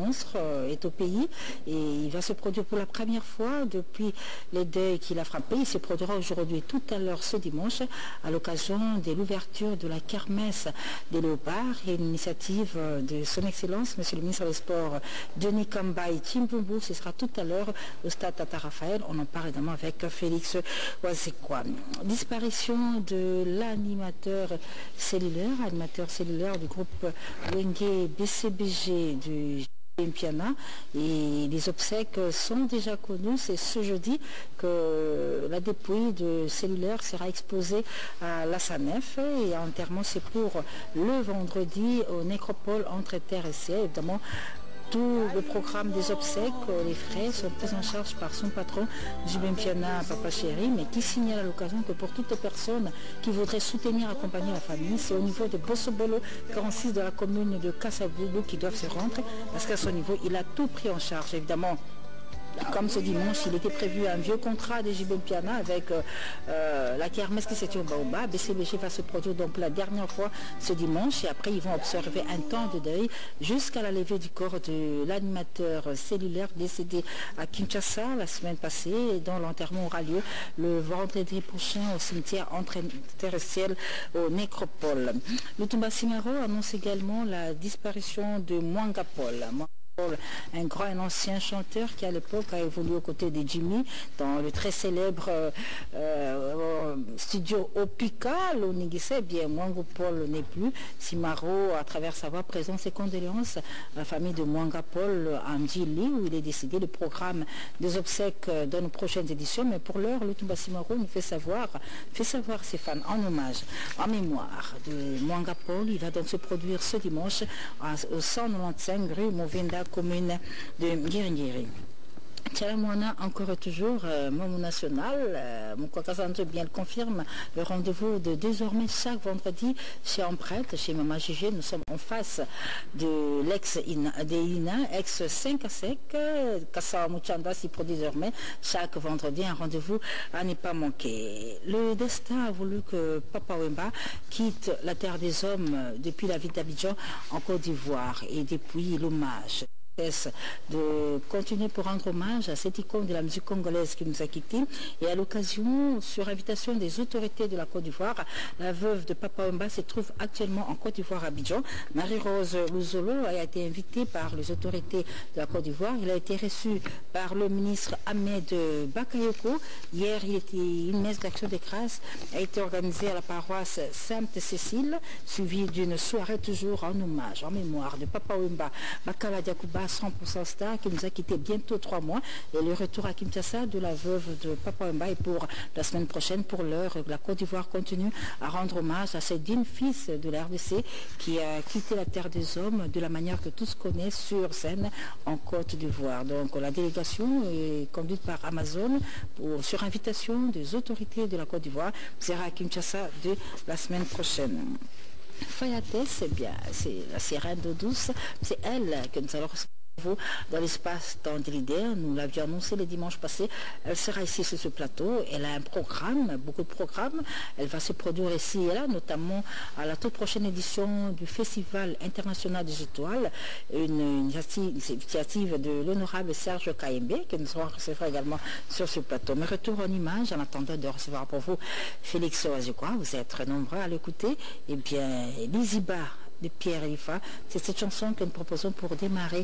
monstre est au pays et il va se produire pour la première fois depuis les deuils qu'il a frappés. Il se produira aujourd'hui tout à l'heure ce dimanche à l'occasion de l'ouverture de la kermesse des léopards et une initiative de son excellence, monsieur le ministre des Sports Denis Kambaï Chimbumbu. Ce sera tout à l'heure au stade Tata Raphaël. On en parle également avec Félix Ouazekwa. Disparition de l'animateur cellulaire du groupe Wenge BCBG du Piana, et les obsèques sont déjà connues. C'est ce jeudi que la dépouille de cellulaire sera exposée à la SANEF et l'enterrement c'est pour le vendredi au nécropole entre terre et ciel. Évidemment, tout le programme des obsèques, les frais sont pris en charge par son patron, Jibem Piana, Papa Chéri, mais qui signale à l'occasion que pour toutes les personnes qui voudraient soutenir, accompagner la famille, c'est au niveau de Bossobolo, 46 de la commune de Kassaboulou qui doivent se rendre, parce qu'à son niveau, il a tout pris en charge, évidemment. Comme ce dimanche, il était prévu un vieux contrat de Jibem Piana avec la kermesse qui s'est au Baoba. BCBG va se produire donc la dernière fois ce dimanche et après ils vont observer un temps de deuil jusqu'à la levée du corps de l'animateur cellulaire décédé à Kinshasa la semaine passée et dont l'enterrement aura lieu le vendredi prochain au cimetière entre terre et ciel au nécropole. Le Tumba Simaro annonce également la disparition de Mwanga Paul. Un grand et ancien chanteur qui à l'époque a évolué aux côtés de Jimmy dans le très célèbre studio Opika, l'Onigise. Bien, Mwanga Paul n'est plus. Simaro, à travers sa voix, présente ses condoléances à la famille de Mwanga Paul en Djili, où il est décédé. Le programme des obsèques dans nos prochaines éditions, mais pour l'heure, le Tumba Simaro nous fait savoir ses fans en hommage, en mémoire de Mwanga Paul. Il va donc se produire ce dimanche au 195 rue Movenda, commune de Ngiri. Tchalamouana, encore et toujours, Momo National, mon Kwakazandre bien le confirme, le rendez-vous de désormais chaque vendredi chez Emprête, chez Mama Gégé. Nous sommes en face de l'ex-INA, ex-5 à sec, Kassa Mouchanda s'y produit désormais chaque vendredi, un rendez-vous à ne pas manquer. Le destin a voulu que Papa Wemba quitte la terre des hommes depuis la ville d'Abidjan en Côte d'Ivoire et depuis l'hommage de continuer pour rendre hommage à cette icône de la musique congolaise qui nous a quittés. Et à l'occasion, sur invitation des autorités de la Côte d'Ivoire, la veuve de Papa Wemba se trouve actuellement en Côte d'Ivoire à Abidjan. Marie-Rose Louzolo a été invitée par les autorités de la Côte d'Ivoire. Il a été reçu par le ministre Ahmed Bakayoko. Hier, une messe d'action de grâce a été organisée à la paroisse Sainte-Cécile, suivie d'une soirée toujours en hommage, en mémoire de Papa Wemba Bakala Diakouba, 100% star, qui nous a quitté bientôt 3 mois, et le retour à Kinshasa de la veuve de Papa Wemba est pour la semaine prochaine. Pour l'heure, la Côte d'Ivoire continue à rendre hommage à ce digne fils de la RDC qui a quitté la terre des hommes de la manière que tous connaissent sur scène en Côte d'Ivoire. Donc la délégation est conduite par Amazon sur invitation des autorités de la Côte d'Ivoire, sera à Kinshasa de la semaine prochaine. Fayates, c'est bien, c'est la sirène d'eau douce, c'est elle que nous allons dans l'espace d'Andride. Nous l'avions annoncé le dimanche passé. Elle sera ici sur ce plateau. Elle a un programme, beaucoup de programmes. Elle va se produire ici et là, notamment à la toute prochaine édition du Festival international des étoiles, une initiative de l'honorable Serge Kaembe, que nous allons recevoir également sur ce plateau. Mais retour en image, en attendant de recevoir pour vous Félix Ouazekwa. Vous êtes nombreux à l'écouter. Eh bien, Liziba de Pierre Elifa, c'est cette chanson que nous proposons pour démarrer